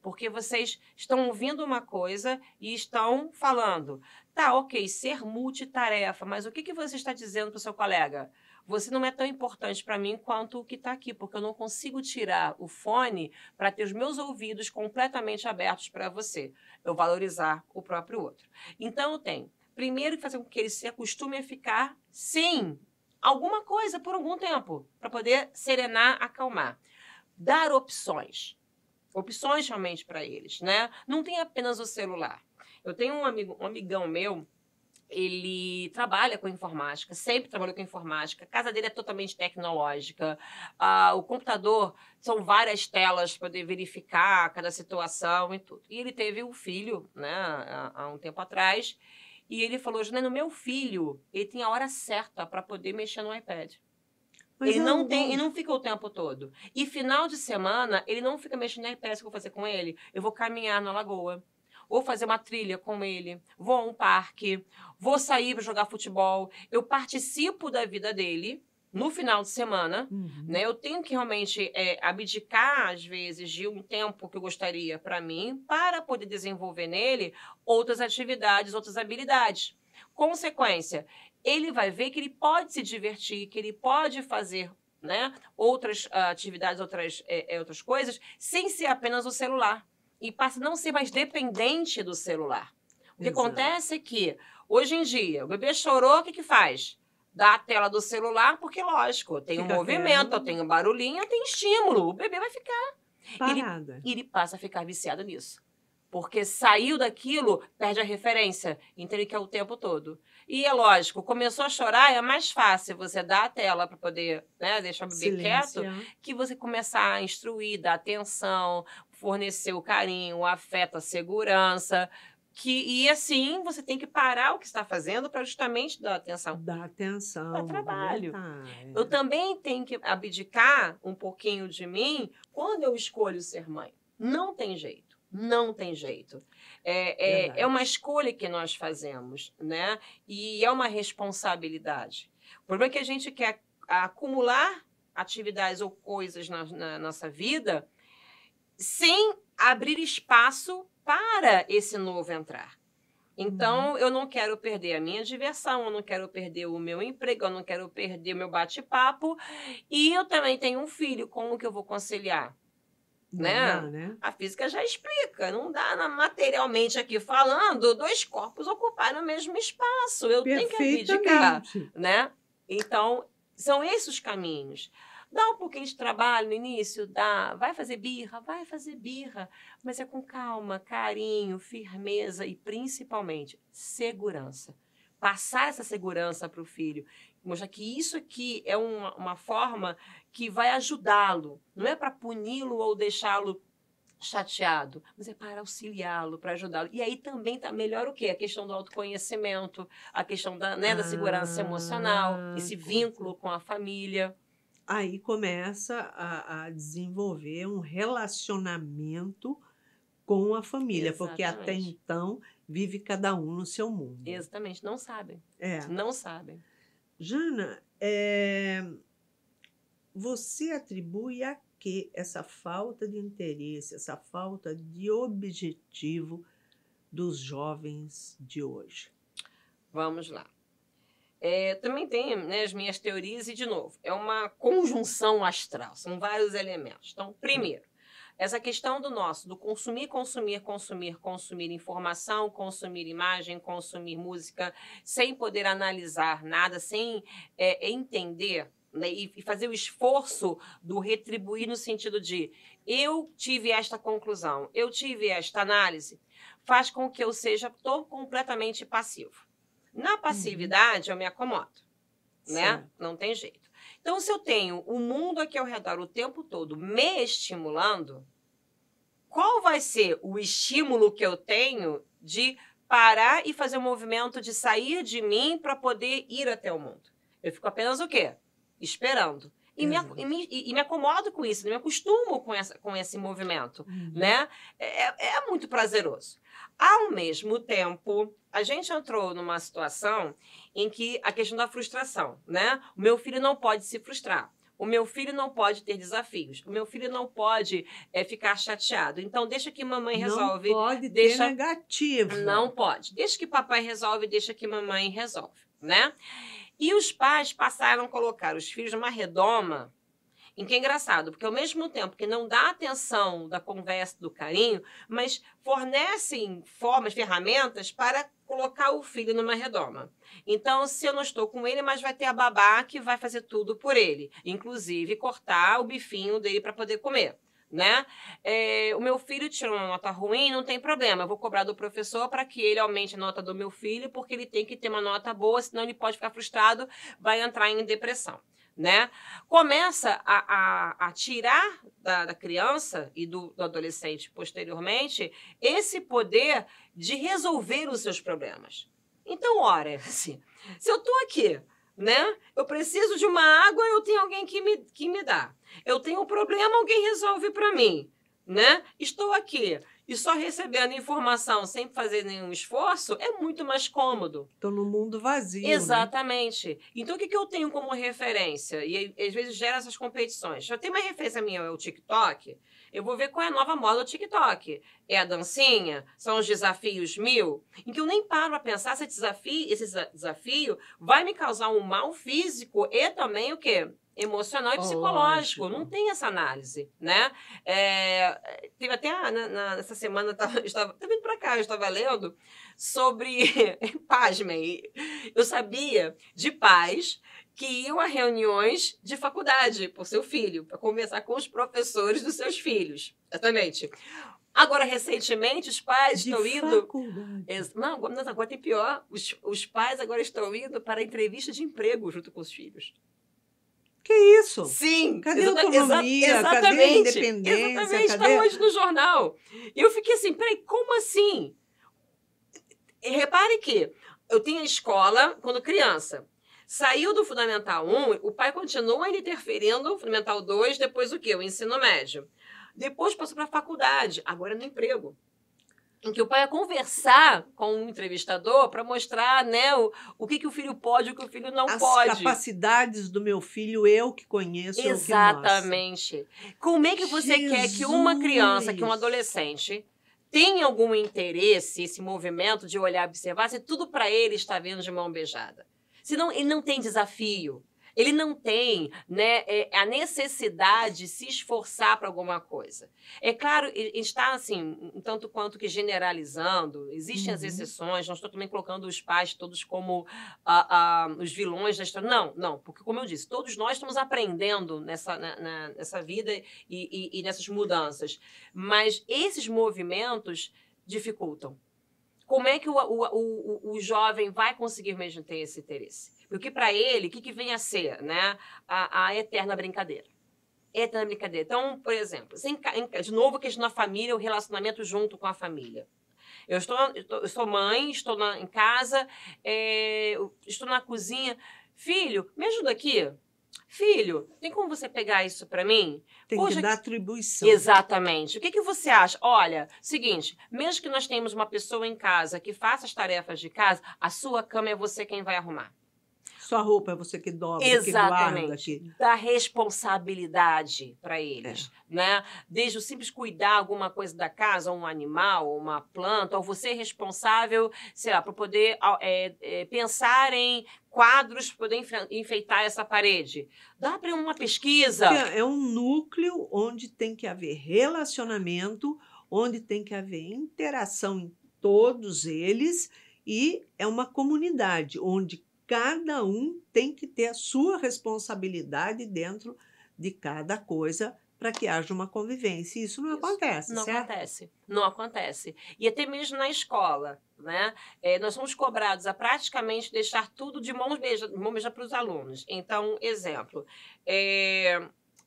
Porque vocês estão ouvindo uma coisa e estão falando. Tá, ok, ser multitarefa, mas o que você está dizendo para o seu colega? Você não é tão importante para mim quanto o que está aqui, porque eu não consigo tirar o fone para ter os meus ouvidos completamente abertos para você. Eu valorizar o próprio outro. Então, eu tenho, primeiro, que fazer com que ele se acostume a ficar, sim, alguma coisa por algum tempo, para poder serenar, acalmar. Dar opções. Opções realmente para eles, né? Não tem apenas o celular. Eu tenho um amigão meu, ele trabalha com informática, sempre trabalhou com informática, a casa dele é totalmente tecnológica, o computador são várias telas para poder verificar cada situação e tudo. E ele teve um filho, né, há um tempo atrás, e ele falou, Juliana, meu filho, ele tem a hora certa para poder mexer no iPad. Mas ele não fica o tempo todo. E final de semana, ele não fica mexendo no iPad. O que eu vou fazer com ele? Eu vou caminhar na lagoa. Vou fazer uma trilha com ele. Vou a um parque. Vou sair para jogar futebol. Eu participo da vida dele no final de semana. Né? Eu tenho que realmente abdicar, às vezes, de um tempo que eu gostaria para mim, para poder desenvolver nele outras atividades, outras habilidades. Consequência, ele vai ver que ele pode se divertir, que ele pode fazer, né, outras atividades, outras coisas, sem ser apenas o celular. E passa a não ser mais dependente do celular. O que acontece é que, hoje em dia, o bebê chorou, o que faz? Dá a tela do celular, porque, lógico, tem um movimento, tem um barulhinho, tem estímulo. O bebê vai ficar parada. Ele passa a ficar viciado nisso. Porque saiu daquilo, perde a referência. Então, ele quer o tempo todo. E é lógico, começou a chorar, é mais fácil você dar a tela para poder, né, deixar o bebê quieto, que você começar a instruir, dar atenção, fornecer o carinho, o afeto, a segurança. E assim, você tem que parar o que está fazendo para justamente dar atenção.
Dar atenção.
Para trabalho. Eu também tenho que abdicar um pouquinho de mim quando eu escolho ser mãe. Não tem jeito. Não tem jeito. É uma escolha que nós fazemos, né? E é uma responsabilidade. O problema é que a gente quer acumular atividades ou coisas na nossa vida sem abrir espaço para esse novo entrar. Então, eu não quero perder a minha diversão, eu não quero perder o meu emprego, eu não quero perder o meu bate-papo. E eu também tenho um filho, como que eu vou conciliar? Né? A física já explica, não dá materialmente aqui falando, dois corpos ocuparem o mesmo espaço, eu tenho que abdicar, né? Então, são esses os caminhos. Dá um pouquinho de trabalho no início? Dá. Vai fazer birra? Vai fazer birra. Mas é com calma, carinho, firmeza e, principalmente, segurança. Passar essa segurança para o filho. Mostrar que isso aqui é uma forma que vai ajudá-lo. Não é para puni-lo ou deixá-lo chateado, mas é para auxiliá-lo, para ajudá-lo. E aí também tá melhor o quê? A questão do autoconhecimento, a questão da segurança emocional, esse vínculo com a família.
Aí começa a desenvolver um relacionamento com a família, porque até então vive cada um no seu mundo.
Exatamente, não sabem.
É.
Não sabem.
Jana, você atribui a que essa falta de interesse, essa falta de objetivo dos jovens de hoje?
Vamos lá. Também tem, né, as minhas teorias e, de novo, é uma conjunção astral, são vários elementos. Então, primeiro, essa questão do consumir informação, consumir imagem, consumir música, sem poder analisar nada, sem entender, né, e fazer o esforço do retribuir no sentido de eu tive esta conclusão, eu tive esta análise, faz com que eu estou completamente passivo. Na passividade, eu me acomodo, né?
Sim.
Não tem jeito. Então, se eu tenho o mundo aqui ao redor o tempo todo me estimulando, qual vai ser o estímulo que eu tenho de parar e fazer um movimento de sair de mim para poder ir até o mundo? Eu fico apenas o quê? Esperando. E me acomodo com isso, me acostumo com esse movimento, né? É muito prazeroso. Ao mesmo tempo, a gente entrou numa situação em que a questão da frustração, né? O meu filho não pode se frustrar. O meu filho não pode ter desafios. O meu filho não pode ficar chateado. Então, deixa que mamãe resolve.
Não pode ter negativo.
Não pode. Deixa que papai resolve, deixa que mamãe resolve, né? E os pais passaram a colocar os filhos numa redoma, em que é engraçado, porque ao mesmo tempo que não dá atenção da conversa, do carinho, mas fornecem formas, ferramentas para colocar o filho numa redoma. Então, se eu não estou com ele, mas vai ter a babá que vai fazer tudo por ele, inclusive cortar o bifinho dele para poder comer, né? O meu filho tirou uma nota ruim, não tem problema, eu vou cobrar do professor para que ele aumente a nota do meu filho, porque ele tem que ter uma nota boa, senão ele pode ficar frustrado, vai entrar em depressão, né? Começa a tirar da criança e do adolescente posteriormente esse poder de resolver os seus problemas. Então, ora, assim, se eu estou aqui, né? Eu preciso de uma água, eu tenho alguém que me dá. Eu tenho um problema, alguém resolve para mim, né? Estou aqui e só recebendo informação sem fazer nenhum esforço é muito mais cômodo.
Estou no mundo vazio.
Exatamente. Né? Então, o que eu tenho como referência? E às vezes gera essas competições. Eu tenho uma referência minha, é o TikTok. Eu vou ver qual é a nova moda do TikTok. É a dancinha? São os desafios 1000? Em que eu nem paro a pensar se esse desafio vai me causar um mal físico e também o quê? Emocional e psicológico. Não tem essa análise, né? Teve até nessa semana, estava vindo para cá, eu estava lendo sobre, pasmem, eu sabia de pais que iam a reuniões de faculdade por seu filho, para conversar com os professores dos seus filhos. Exatamente. Agora, recentemente, os pais estão indo... Não, agora tem pior. Os pais agora estão indo para a entrevista de emprego junto com os filhos.
Que isso?
Sim.
Cadê a autonomia?
Exatamente.
Cadê a independência?
Exatamente. Está hoje no jornal. E eu fiquei assim, peraí, como assim? E repare que eu tinha escola quando criança. Saiu do Fundamental 1, o pai continua ainda interferindo no Fundamental 2, depois o quê? O ensino médio. Depois passou para a faculdade, agora no emprego. Em que o pai ia conversar com um entrevistador para mostrar, né, o que o filho pode e o que o filho não pode.
As capacidades do meu filho, eu que conheço.
Exatamente. Como é que você quer que uma criança, que um adolescente tenha algum interesse, esse movimento de olhar e observar, se tudo para ele está vindo de mão beijada? Senão, ele não tem desafio. Ele não tem, né, a necessidade de se esforçar para alguma coisa. É claro, está assim, um tanto quanto que generalizando, existem as exceções, não estou também colocando os pais todos como os vilões da história. Não, porque como eu disse, todos nós estamos aprendendo nessa vida e nessas mudanças. Mas esses movimentos dificultam. Como é que o jovem vai conseguir mesmo ter esse interesse? Porque para ele, o que vem a ser, né? A eterna brincadeira. Eterna brincadeira. Então, por exemplo, de novo a questão da família, o relacionamento junto com a família. Eu sou mãe, estou em casa, estou na cozinha. Filho, me ajuda aqui. Filho, tem como você pegar isso para mim?
Tem que dar atribuição.
Exatamente. O que você acha? Olha, seguinte, mesmo que nós tenhamos uma pessoa em casa que faça as tarefas de casa, a sua cama é você quem vai arrumar.
Sua roupa é você que dobra,
exatamente,
que guarda.
Dá responsabilidade para eles, né? Desde o simples cuidar alguma coisa da casa, um animal, uma planta, ou você é responsável, sei lá, para poder pensar em quadros para poder enfeitar essa parede. Dá para uma pesquisa.
É um núcleo onde tem que haver relacionamento, onde tem que haver interação em todos eles, e é uma comunidade onde cada um tem que ter a sua responsabilidade dentro de cada coisa para que haja uma convivência. Isso não acontece,
não
certo?
Não acontece. E até mesmo na escola, né? Nós somos cobrados a praticamente deixar tudo de mão beija para os alunos. Então, exemplo,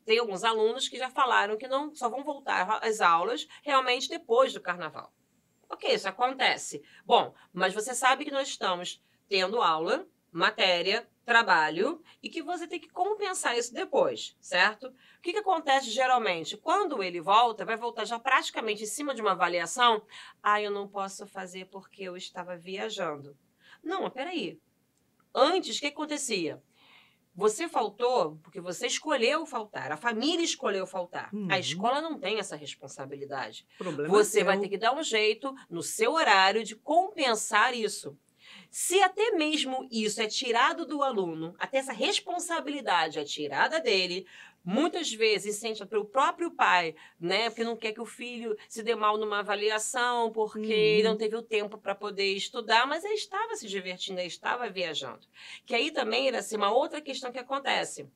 tem alguns alunos que já falaram que só vão voltar às aulas realmente depois do carnaval. Ok, isso acontece. Bom, mas você sabe que nós estamos tendo aula, matéria, trabalho, e que você tem que compensar isso depois, certo? O que acontece geralmente? Quando ele volta, vai voltar já praticamente em cima de uma avaliação. Eu não posso fazer porque eu estava viajando. Não, mas peraí. Antes, o que acontecia? Você faltou porque você escolheu faltar. A família escolheu faltar. A escola não tem essa responsabilidade. Você vai ter que dar um jeito, no seu horário, de compensar isso. Se até mesmo isso é tirado do aluno, até essa responsabilidade é tirada dele, muitas vezes sente pelo próprio pai, né? Porque não quer que o filho se dê mal numa avaliação, porque ele não teve o tempo para poder estudar, mas ele estava se divertindo, ele estava viajando. Que aí também era assim, uma outra questão que acontece.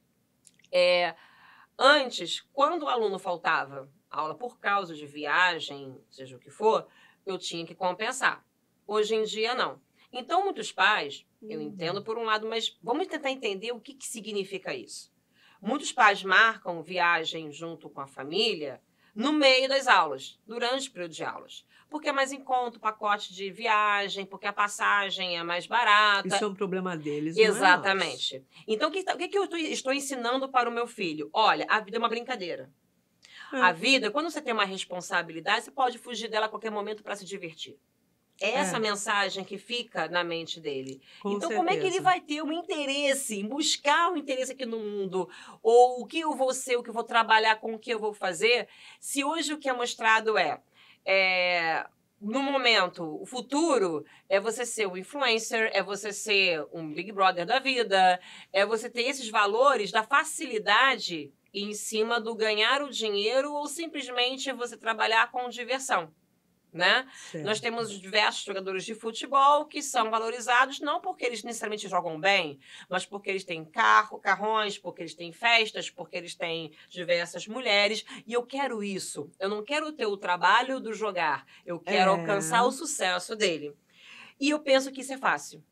Antes, quando o aluno faltava aula por causa de viagem, seja o que for, eu tinha que compensar. Hoje em dia, não. Então, muitos pais, eu entendo por um lado, mas vamos tentar entender o que significa isso. Muitos pais marcam viagem junto com a família no meio das aulas, durante o período de aulas. Porque é mais em conta o pacote de viagem, porque a passagem é mais barata.
Isso é um problema deles,
exatamente.
Não é nosso.
Então, o que eu estou ensinando para o meu filho? Olha, a vida é uma brincadeira. A vida, quando você tem uma responsabilidade, você pode fugir dela a qualquer momento para se divertir. É essa mensagem que fica na mente dele. Então, certeza. Como é que ele vai ter um interesse, em buscar um interesse aqui no mundo? Ou o que eu vou ser, o que eu vou trabalhar, com o que eu vou fazer? Se hoje o que é mostrado no momento, o futuro é você ser um influencer, é você ser um Big Brother da vida, é você ter esses valores da facilidade em cima do ganhar o dinheiro ou simplesmente você trabalhar com diversão. Né? Nós temos diversos jogadores de futebol que são valorizados não porque eles necessariamente jogam bem, mas porque eles têm carrões, porque eles têm festas, porque eles têm diversas mulheres. E eu quero isso. Eu não quero ter o trabalho do jogar. Eu quero alcançar o sucesso dele. E eu penso que isso é fácil.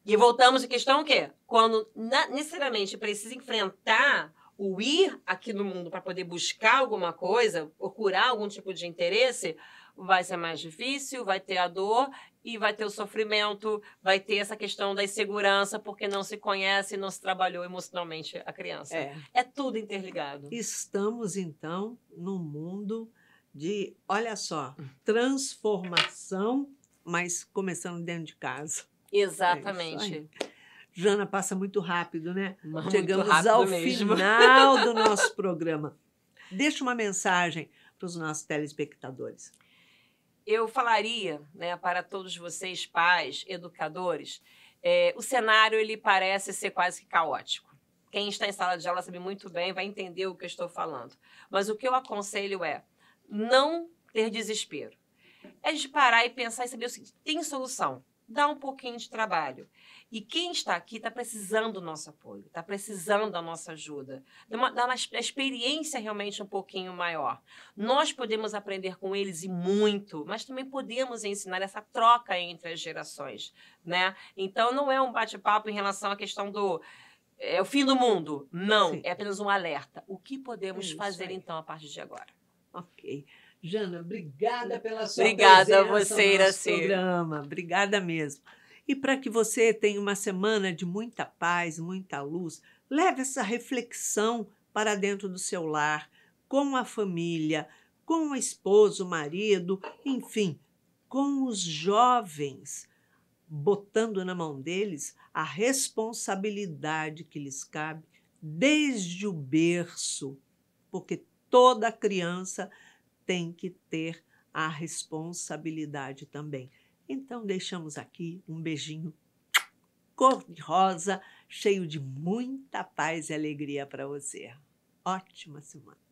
E voltamos à questão o quê? Quando necessariamente precisa enfrentar o ir aqui no mundo para poder buscar alguma coisa, procurar algum tipo de interesse, vai ser mais difícil, vai ter a dor e vai ter o sofrimento, vai ter essa questão da insegurança, porque não se conhece, não se trabalhou emocionalmente a criança. É tudo interligado.
Estamos, então, num mundo de, olha só, transformação, mas começando dentro de casa.
Exatamente.
Jana, passa muito rápido, né?
Muito
Chegamos
rápido
ao
mesmo.
final do nosso programa. Deixa uma mensagem para os nossos telespectadores.
Eu falaria, né, para todos vocês, pais, educadores, o cenário ele parece ser quase que caótico. Quem está em sala de aula sabe muito bem, vai entender o que eu estou falando. Mas o que eu aconselho é não ter desespero. É de parar e pensar e saber o seguinte, tem solução. Dá um pouquinho de trabalho. E quem está aqui está precisando do nosso apoio, está precisando da nossa ajuda, dar uma experiência realmente um pouquinho maior. Nós podemos aprender com eles e muito, mas também podemos ensinar essa troca entre as gerações, né? Então, não é um bate-papo em relação à questão do o fim do mundo. Não,
Sim.
é apenas um alerta. O que podemos fazer, então, a partir de agora?
Ok. Jana, obrigada pela sua
Obrigada
presença
a você,
no nosso
Iracy.
programa. Obrigada mesmo. E para que você tenha uma semana de muita paz, muita luz, leve essa reflexão para dentro do seu lar, com a família, com o esposo, o marido, enfim, com os jovens, botando na mão deles a responsabilidade que lhes cabe desde o berço, porque toda criança tem que ter a responsabilidade também. Então, deixamos aqui um beijinho cor-de-rosa, cheio de muita paz e alegria para você. Ótima semana.